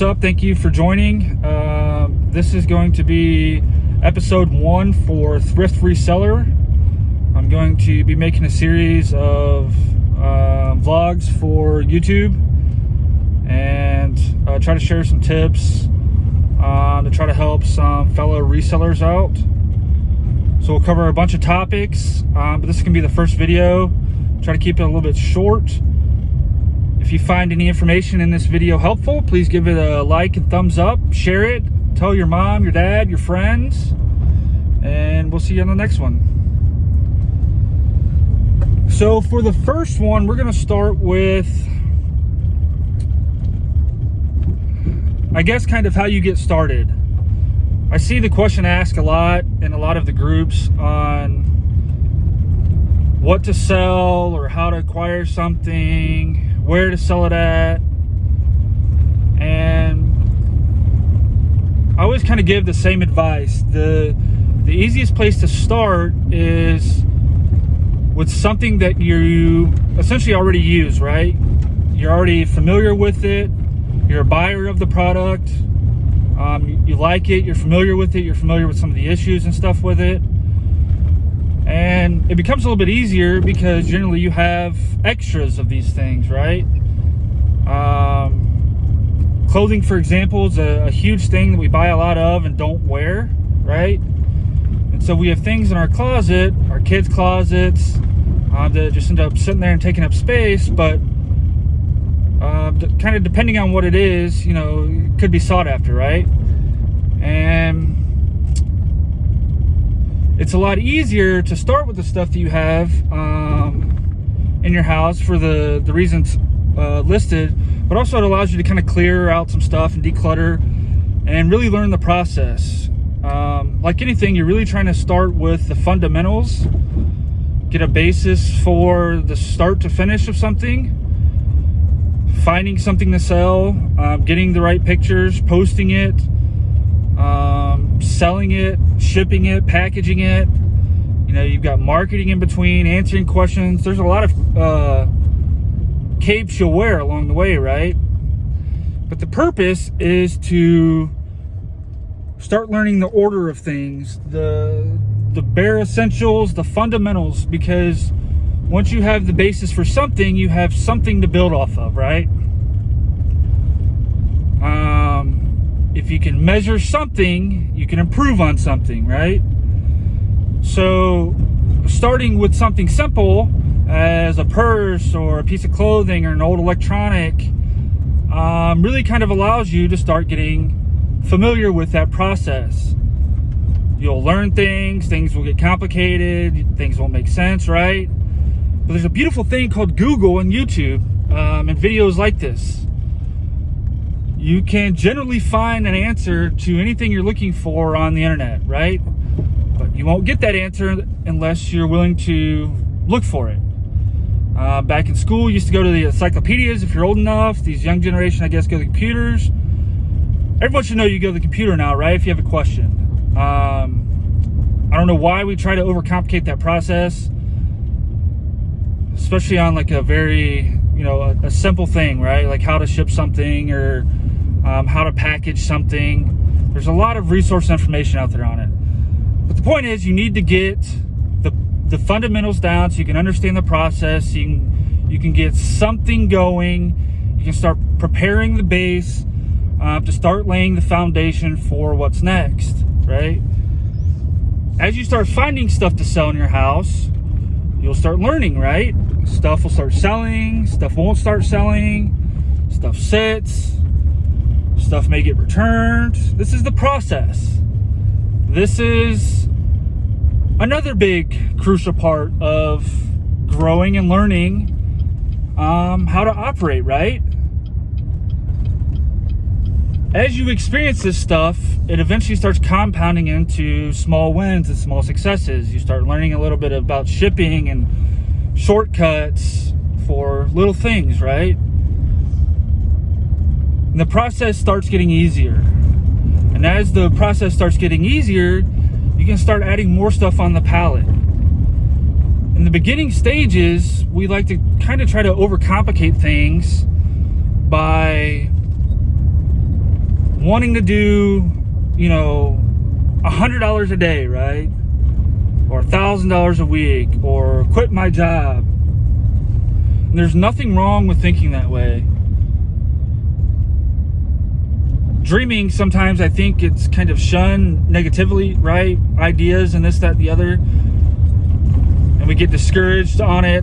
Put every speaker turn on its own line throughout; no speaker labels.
What's up? Thank you for joining. This is going to be episode 1 for Thrift Reseller. I'm going to be making a series of vlogs for YouTube and try to share some tips to try to help some fellow resellers out. So we'll cover a bunch of topics, but this is going to be the first video. Try to keep it a little bit short. If you find any information in this video helpful, please give it a like and thumbs up, share it, tell your mom, your dad, your friends, and we'll see you on the next one. So for the first one, we're going to start with, I guess, kind of how you get started. I see the question asked a lot in a lot of the groups on what to sell or how to acquire something, where to sell it at, and I always kind of give the same advice. The easiest place to start is with something that you essentially already use, right? You're already familiar with it, you're a buyer of the product, you like it, you're familiar with it, you're familiar with some of the issues and stuff with it, and it becomes a little bit easier because generally you have extras of these things, right? Clothing, for example, is a huge thing that we buy a lot of and don't wear, right? And so we have things in our closet, our kids' closets, that just end up sitting there and taking up space, but kind of depending on what it is, you know, it could be sought after, right? And it's a lot easier to start with the stuff that you have in your house for the reasons listed, but also it allows you to kind of clear out some stuff and declutter and really learn the process. Like anything, you're really trying to start with the fundamentals, get a basis for the start to finish of something, finding something to sell, getting the right pictures, posting it, selling it, shipping it, packaging it. You know, you've got marketing in between, answering questions. There's a lot of capes you'll wear along the way, right? But the purpose is to start learning the order of things, the bare essentials, the fundamentals, because once you have the basis for something, you have something to build off of, right? If you can measure something, you can improve on something, right? So starting with something simple as a purse or a piece of clothing or an old electronic really kind of allows you to start getting familiar with that process. You'll learn things will get complicated, things won't make sense, right? But there's a beautiful thing called Google and YouTube and videos like this. You can generally find an answer to anything you're looking for on the internet, right? But you won't get that answer unless you're willing to look for it. Back in school, you used to go to the encyclopedias if you're old enough. These young generation, I guess, go to computers. Everyone should know you go to the computer now, right? If you have a question. I don't know why we try to overcomplicate that process, especially on like a very, you know, a simple thing, right? Like how to ship something or how to package something. There's a lot of resource information out there on it. But the point is, you need to get the fundamentals down so you can understand the process. You can get something going. You can start preparing the base to start laying the foundation for what's next, right? As you start finding stuff to sell in your house, you'll start learning, right? Stuff will start selling, stuff won't start selling, stuff sits, stuff may get returned. This is the process. This is another big crucial part of growing and learning how to operate, right? As you experience this stuff, it eventually starts compounding into small wins and small successes. You start learning a little bit about shipping and shortcuts for little things, right? And the process starts getting easier. And as the process starts getting easier, you can start adding more stuff on the pallet. In the beginning stages, we like to kind of try to overcomplicate things by wanting to do, $100 a day, right? Or $1,000 a week, or quit my job. And there's nothing wrong with thinking that way. Dreaming, sometimes I think it's kind of shunned negatively, right? Ideas and this, that, the other. And we get discouraged on it,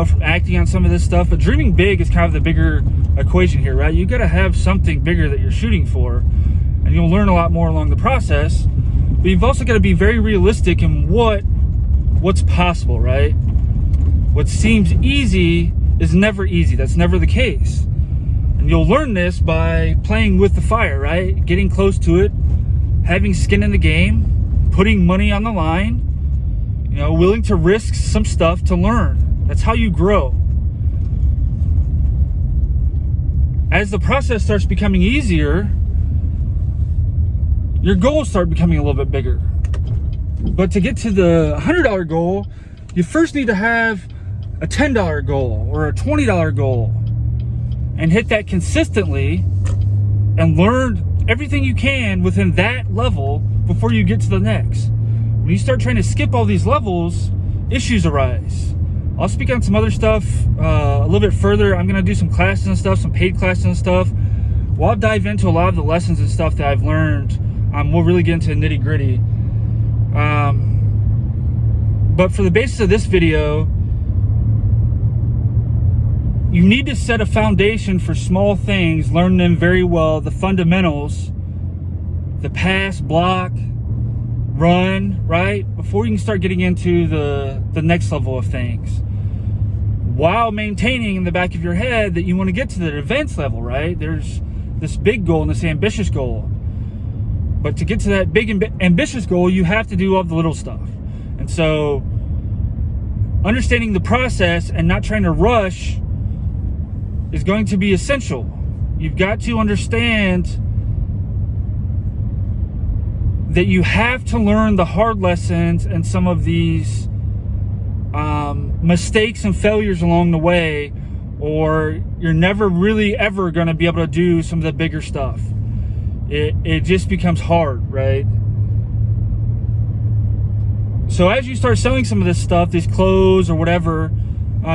from acting on some of this stuff. But dreaming big is kind of the bigger equation here, right? You got to have something bigger that you're shooting for. And you'll learn a lot more along the process. But you've also got to be very realistic in what's possible, right? What seems easy is never easy. That's never the case. And you'll learn this by playing with the fire, right? Getting close to it, having skin in the game, putting money on the line, willing to risk some stuff to learn. That's how you grow. As the process starts becoming easier, your goals start becoming a little bit bigger. But to get to the $100 goal, you first need to have a $10 goal or a $20 goal and hit that consistently and learn everything you can within that level before you get to the next. When you start trying to skip all these levels, issues arise. I'll speak on some other stuff a little bit further. I'm going to do some classes and stuff, some paid classes and stuff. Well, I'll dive into a lot of the lessons and stuff that I've learned. We'll really get into the nitty gritty. But for the basis of this video, you need to set a foundation for small things, learn them very well, the fundamentals, the pass, block, run, right? Before you can start getting into the next level of things. While maintaining in the back of your head that you want to get to the advanced level, right? There's this big goal and this ambitious goal. But to get to that big ambitious goal, you have to do all the little stuff. And so understanding the process and not trying to rush is going to be essential. You've got to understand that you have to learn the hard lessons and some of these mistakes and failures along the way, or you're never really ever going to be able to do some of the bigger stuff. It just becomes hard, right? So as you start selling some of this stuff, these clothes or whatever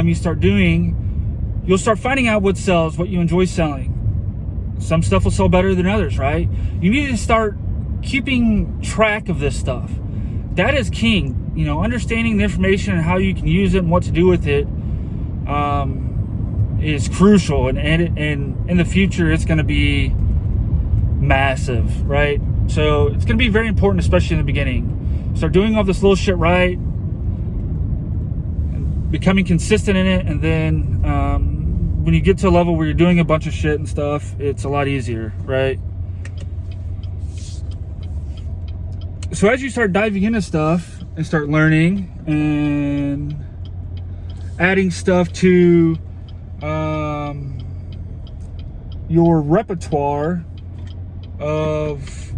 you start doing, you'll start finding out what sells, what you enjoy selling. Some stuff will sell better than others, right? You need to start keeping track of this stuff. That is king. Understanding the information and how you can use it and what to do with it is crucial. And in the future, it's going to be massive, right? So it's going to be very important, especially in the beginning. Start doing all this little shit right, and becoming consistent in it, and then when you get to a level where you're doing a bunch of shit and stuff, it's a lot easier, right? So as you start diving into stuff and start learning and adding stuff to your repertoire of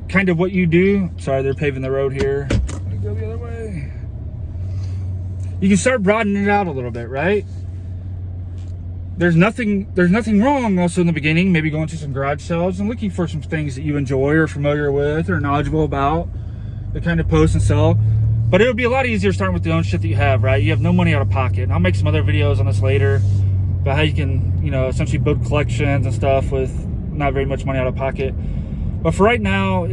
kind of what you do. Sorry, they're paving the road here. I'm gonna go the other way. You can start broadening it out a little bit, right? There's nothing wrong also in the beginning, maybe going to some garage sales and looking for some things that you enjoy or familiar with or knowledgeable about, the kind of post and sell. But it would be a lot easier starting with the own shit that you have, right? You have no money out of pocket. And I'll make some other videos on this later about how you can, essentially build collections and stuff with not very much money out of pocket. But for right now,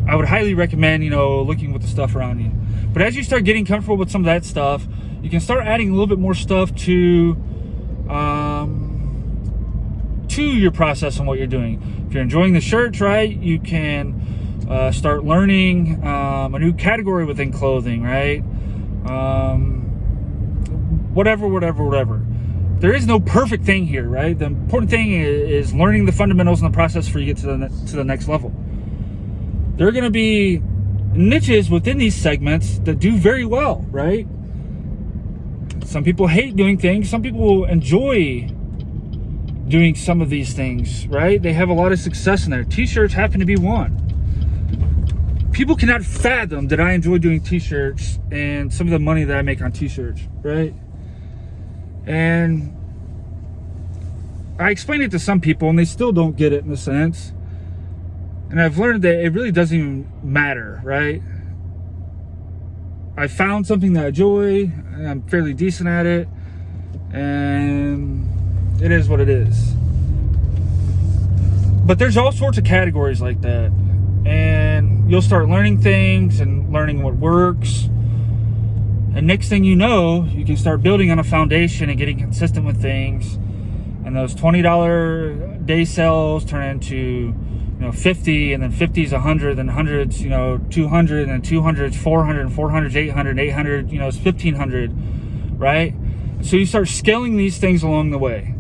I would highly recommend, looking with the stuff around you. But as you start getting comfortable with some of that stuff, you can start adding a little bit more stuff to your process and what you're doing. If you're enjoying the shirts, right, you can start learning a new category within clothing, right? Whatever. There is no perfect thing here, right? The important thing is learning the fundamentals in the process before you get to the next level. There are going to be niches within these segments that do very well, right? Some people hate doing things. Some people enjoy doing some of these things, right? They have a lot of success in there. T-shirts happen to be one. People cannot fathom that I enjoy doing t-shirts and some of the money that I make on t-shirts, right? And I explain it to some people and they still don't get it in a sense. And I've learned that it really doesn't even matter, right? I found something that I enjoy, and I'm fairly decent at it, and it is what it is. But there's all sorts of categories like that, and you'll start learning things and learning what works, and next thing you know, you can start building on a foundation and getting consistent with things, and those $20 day sales turn into 50, and then 50's 100, then 100's 200, and then 200's 400, and 400's 800, 800 it's 1500, right? So you start scaling these things along the way.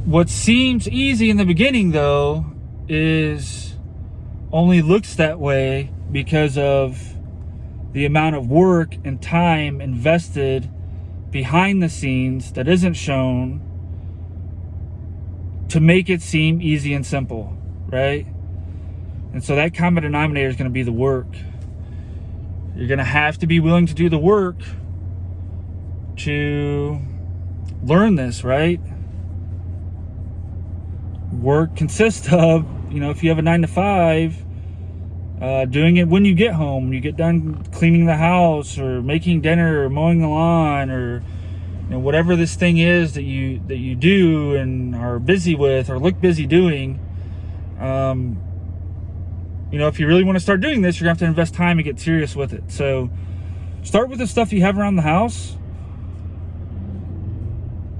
What seems easy in the beginning, though, is only looks that way because of the amount of work and time invested behind the scenes that isn't shown to make it seem easy and simple, right? And so that common denominator is going to be the work. You're going to have to be willing to do the work to learn this, right? Work consists of, if you have a 9 to 5, doing it when you get home, when you get done cleaning the house or making dinner or mowing the lawn, or whatever this thing is that you do and are busy with or look busy doing. If you really want to start doing this, you're gonna have to invest time and get serious with it. So start with the stuff you have around the house.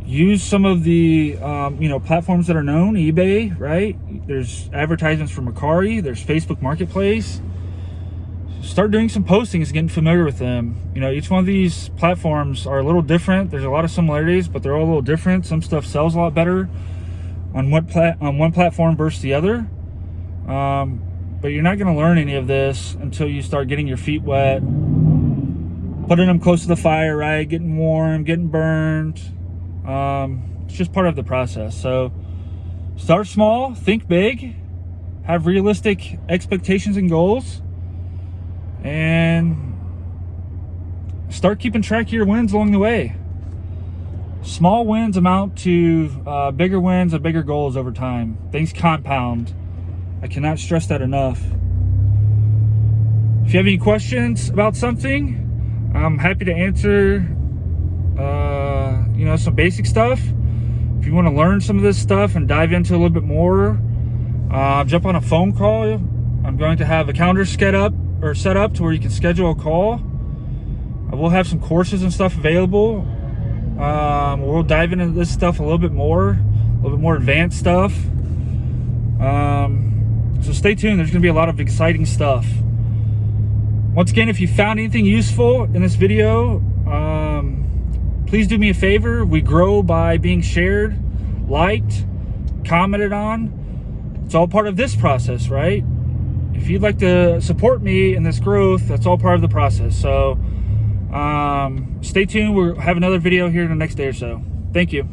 Use some of the platforms that are known, eBay, right? There's advertisements for Mercari, there's Facebook Marketplace. Start doing some postings and getting familiar with them. Each one of these platforms are a little different. There's a lot of similarities, but they're all a little different. Some stuff sells a lot better on one platform versus the other. But you're not going to learn any of this until you start getting your feet wet, putting them close to the fire, right? Getting warm, getting burned. It's just part of the process. So start small, think big, have realistic expectations and goals, and start keeping track of your wins along the way. Small wins amount to bigger wins and bigger goals over time. Things compound. I cannot stress that enough. If you have any questions about something, I'm happy to answer some basic stuff. If you want to learn some of this stuff and dive into a little bit more, jump on a phone call. I'm going to have a calendar set up to where you can schedule a call. I will have some courses and stuff available. We'll dive into this stuff a little bit more advanced stuff. So stay tuned. There's going to be a lot of exciting stuff. Once again, if you found anything useful in this video, please do me a favor. We grow by being shared, liked, commented on. It's all part of this process, right? If you'd like to support me in this growth, that's all part of the process. So stay tuned. We'll have another video here in the next day or so. Thank you.